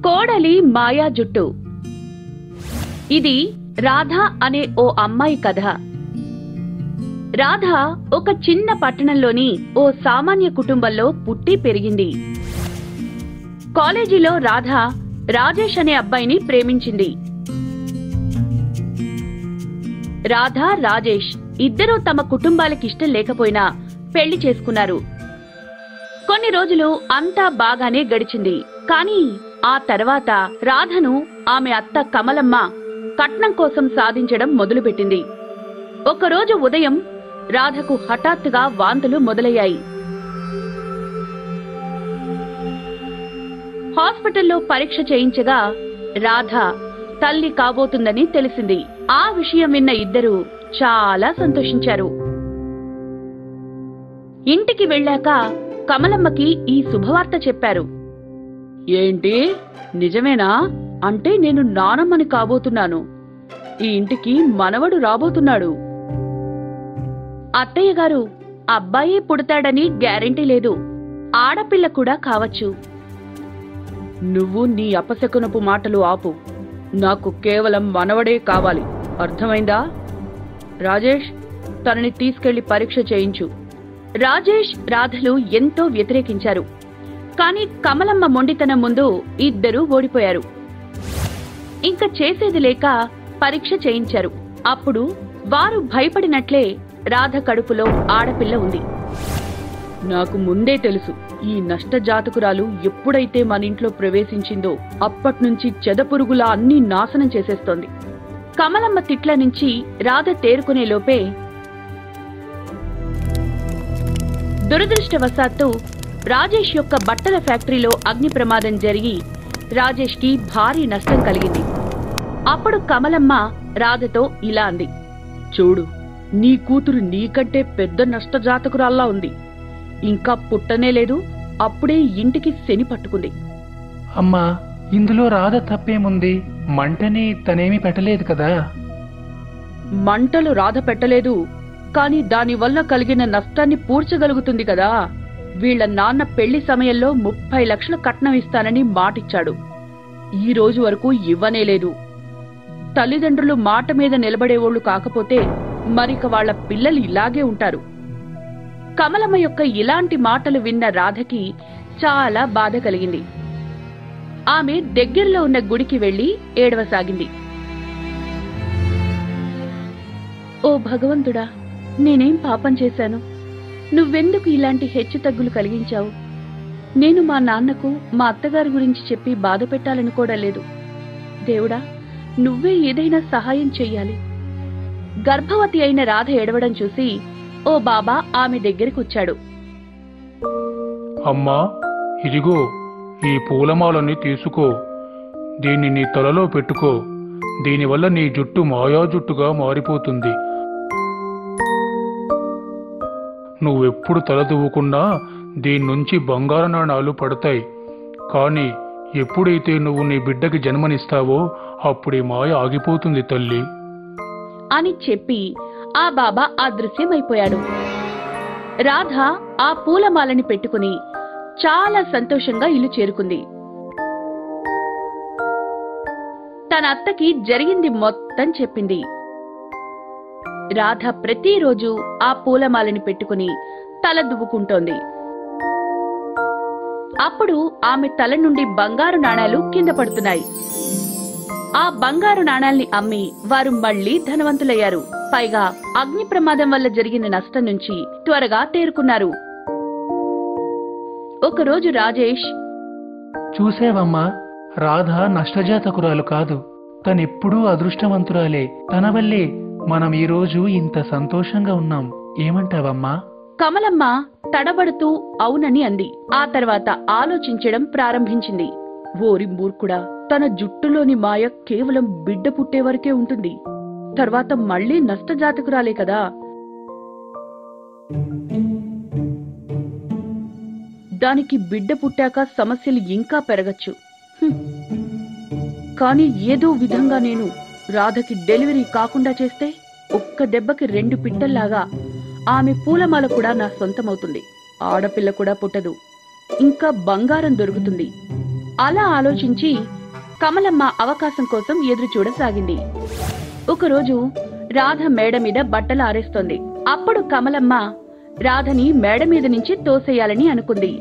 కోడలి మాయా జుట్టు. ఇది రాధ అనే ఓ అమ్మాయి కథ. రాధ ఒక చిన్న పట్టణంలోని ఓ సామాన్య కుటుంబంలో పుట్టి పెరిగింది. కాలేజీలో రాధ రాజేష్ అనే అబ్బాయిని ప్రేమించింది. రాధ, రాజేష్ ఇద్దరూ తమ కుటుంబాలకిష్టం లేకపోయినా పెళ్లి చేసుకున్నారు. కొన్ని రోజులు అంతా బాగానే గడిచింది. కానీ ఆ తర్వాత రాధను ఆమె అత్త కమలమ్మ కట్నం కోసం సాధించడం మొదలుపెట్టింది. ఒకరోజు ఉదయం రాధకు హఠాత్తుగా వాంతులు మొదలయ్యాయి. హాస్పిటల్లో పరీక్ష చేయించగా రాధ తల్లి కాబోతుందని తెలిసింది. ఆ విషయం విన్న ఇద్దరూ చాలా సంతోషించారు. ఇంటికి వెళ్ళాక కమలమ్మకి ఈ శుభవార్త చెప్పారు. ఏంటి, నిజమేనా? అంటే నేను నానమ్మని కాబోతున్నాను. ఈ ఇంటికి మనవడు రాబోతున్నాడు. అత్తయ్య గారు, అబ్బాయి పుడతాడని గ్యారెంటీ లేదు. ఆడపిల్ల కూడా కావచ్చు. నువ్వు నీ అపశకునపు మాటలు ఆపు. నాకు కేవలం మనవడే కావాలి. అర్థమైందా? రాజేష్, తనని తీసుకెళ్లి పరీక్ష చేయించు. రాజేష్, రాధలు ఎంతో వ్యతిరేకించారు. కాని కమలమ్మ మొండితనం ముందు ఇద్దరూ ఓడిపోయారు. ఇంక చేసేది లేక పరీక్ష చేయించారు. అప్పుడు వారు భయపడినట్లే రాధ కడుపులో ఆడపిల్ల ఉంది. నాకు ముందే తెలుసు, ఈ నష్టజాతకురాలు ఎప్పుడైతే మన ఇంట్లో ప్రవేశించిందో అప్పట్నుంచి చెదపురుగులా అన్నీ నాశనం చేసేస్తోంది. కమలమ్మ తిట్ల నుంచి రాధ తేరుకునే లోపే దురదృష్టవశాత్తు రాజేష్ యొక్క బట్టల ఫ్యాక్టరీలో అగ్ని ప్రమాదం జరిగి రాజేష్ కి భారీ నష్టం కలిగింది. అప్పుడు కమలమ్మ రాధతో ఇలా అంది. చూడు, నీ కూతురు నీకంటే పెద్ద నష్టజాతకురాల్లా ఉంది. ఇంకా పుట్టనే లేదు, అప్పుడే ఇంటికి శని పట్టుకుంది. అమ్మా, ఇందులో రాధ తప్పేముంది? మంటని తనేమీ పెట్టలేదు కదా. మంటలు రాధ పెట్టలేదు, కాని దానివల్ల కలిగిన నష్టాన్ని పూడ్చగలుగుతుంది కదా. వీళ్ల నాన్న పెళ్లి సమయంలో 30 లక్షలు కట్నం ఇస్తానని మాటిచ్చాడు. ఈ రోజు వరకు ఇవ్వనేలేదు. తల్లిదండ్రులు మాట మీద నిలబడేవాళ్లు కాకపోతే మరిక వాళ్ల పిల్లలు ఇలాగే ఉంటారు. కమలమ్మ యొక్క ఇలాంటి మాటలు విన్న రాధకి చాలా బాధ కలిగింది. ఆమె దగ్గరలో ఉన్న గుడికి వెళ్లి ఏడవసాగింది. ఓ భగవంతుడా, నేనేం పాపం చేశాను? నువ్వెందుకు ఇలాంటి హెచ్చుతగ్గులు కలిగించావు? నేను మా నాన్నకు మా అత్తగారి గురించి చెప్పి బాధ పెట్టాలనుకోవడం దేవుడా, నువ్వే ఏదైనా సహాయం చెయ్యాలి. గర్భవతి అయిన రాధ ఏడవడం చూసి ఓ బాబా ఆమె దగ్గరికొచ్చాడు. అమ్మా, ఇదిగో ఈ పూలమాలని తీసుకో. దీన్ని నీ తలలో పెట్టుకో. దీనివల్ల నీ జుట్టు మాయా జుట్టుగా మారిపోతుంది. నువ్వెప్పుడు తల దువ్వుకున్నా దీని నుంచి బంగారు నాణాలు పడతాయి. కానీ ఎప్పుడైతే నువ్వు నీ బిడ్డకి జన్మనిస్తావో అప్పుడే మాయ ఆగిపోతుంది తల్లి అని చెప్పి ఆ బాబా అదృశ్యమైపోయాడు. రాధ ఆ పూలమాలని పెట్టుకుని చాలా సంతోషంగా ఇల్లు చేరుకుంది. తన అత్తకి జరిగింది మొత్తం చెప్పింది. రాధ ప్రతిరోజు ఆ పూలమాలని పెట్టుకుని తల దువ్వుకుంటోంది. అప్పుడు ఆమె తల నుండి బంగారు నాణాలు కింద పడుతున్నాయి. ఆ బంగారు నాణాల్ని అమ్మి వారు మళ్లీ ధనవంతులయ్యారు. పైగా అగ్ని ప్రమాదం వల్ల జరిగిన నష్టం నుంచి త్వరగా తేరుకున్నారు. ఒకరోజు రాజేష్, చూసేవమ్మా, రాధ నష్టజాతకురాలు కాదు. తనెప్పుడూ అదృష్టవంతురాలే. తన వల్లే మనం ఈరోజు ఇంత సంతోషంగా ఉన్నాం. ఏమంటావమ్మా? కమలమ్మ తడబడుతూ అవునని అంది. ఆ తర్వాత ఆలోచించడం ప్రారంభించింది. ఓరి మూర్ఖుడా, తన జుట్టులోని మాయ కేవలం బిడ్డ పుట్టే వరకే ఉంటుంది. తర్వాత మళ్లీ నష్టజాతకురాలే కదా. దానికి బిడ్డ పుట్టాక సమస్యలు ఇంకా పెరగచ్చు. కాని ఏదో విధంగా నేను రాధకి డెలివరీ కాకుండా చేస్తే ఒక్క దెబ్బకి 2 పిట్టల్లాగా ఆమె పూలమాల కూడా నా సొంతమవుతుంది. ఆడపిల్ల కూడా పుట్టదు. ఇంకా బంగారం దొరుకుతుంది. అలా ఆలోచించి కమలమ్మ అవకాశం కోసం ఎదురు చూడసాగింది. ఒకరోజు రాధ మేడ మీద బట్టలు ఆరేస్తోంది. అప్పుడు కమలమ్మ రాధని మేడ మీద నుంచి తోసేయాలని అనుకుంది.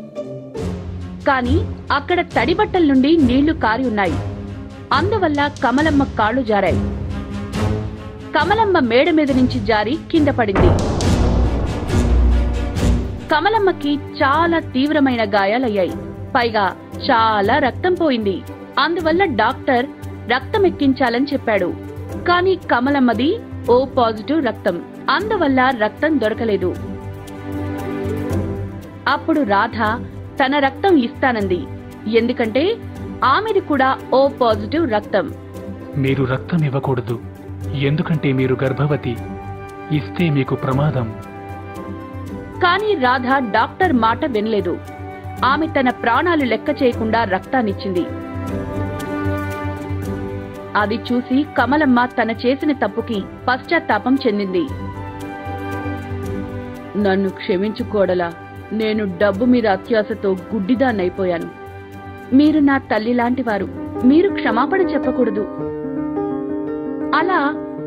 కాని అక్కడ తడి బట్టల నుండి నీళ్లు కారి ఉన్నాయి. అందువల్ల కమలమ్మ కాళ్లు జారాయి. కమలమ్మ మేడ మీద నుంచి జారి కింద పడింది. కమలమ్మకి చాలా తీవ్రమైన గాయాలయ్యాయి. పైగా చాలా రక్తం పోయింది. అందువల్ల డాక్టర్ రక్తం ఎక్కించాలని చెప్పాడు. కాని కమలమ్మది O పాజిటివ్ రక్తం. అందువల్ల రక్తం దొరకలేదు. అప్పుడు రాధ తన రక్తం ఇస్తానంది. ఎందుకంటే ఆమెది కూడా O పాజిటివ్ రక్తం. మీరు రక్తం ఇవ్వకూడదు, ఎందుకంటే మీరు గర్భవతి. ఇస్తే మీకు ప్రమాదం. కాని రాధ డాక్టర్ మాట వినలేదు. ఆమె తన ప్రాణాలు లెక్క చేయకుండా రక్తాన్నిచ్చింది. అది చూసి కమలమ్మ తన చేసిన తప్పుకి పశ్చాత్తాపం చెందింది. నన్ను క్షమించుకోడలా, నేను డబ్బు మీద అత్యాశతో గుడ్డిదాన్నైపోయాను. మీరు నా తల్లిలాంటివారు, మీరు క్షమాపణ చెప్పకూడదు. అలా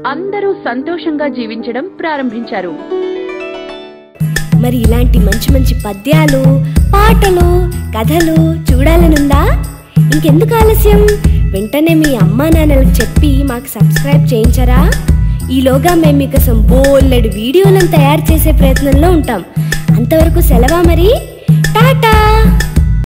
అందరూ సంతోషంగా జీవించడం ప్రారంభించారు. మరి ఇలాంటి మంచి మంచి పద్యాలు, పాటలు, కథలు చూడాలనుందా? ఇంకెందుకు ఆలస్యం? వెంటనే మీ అమ్మా నాన్నలకు చెప్పి మాకు సబ్స్క్రైబ్ చేయించరా? ఈలోగా మేము మీకోసం బోలెడు వీడియోలను తయారు చేసే ప్రయత్నంలో ఉంటాం. అంతవరకు సెలవా మరి. టాటా.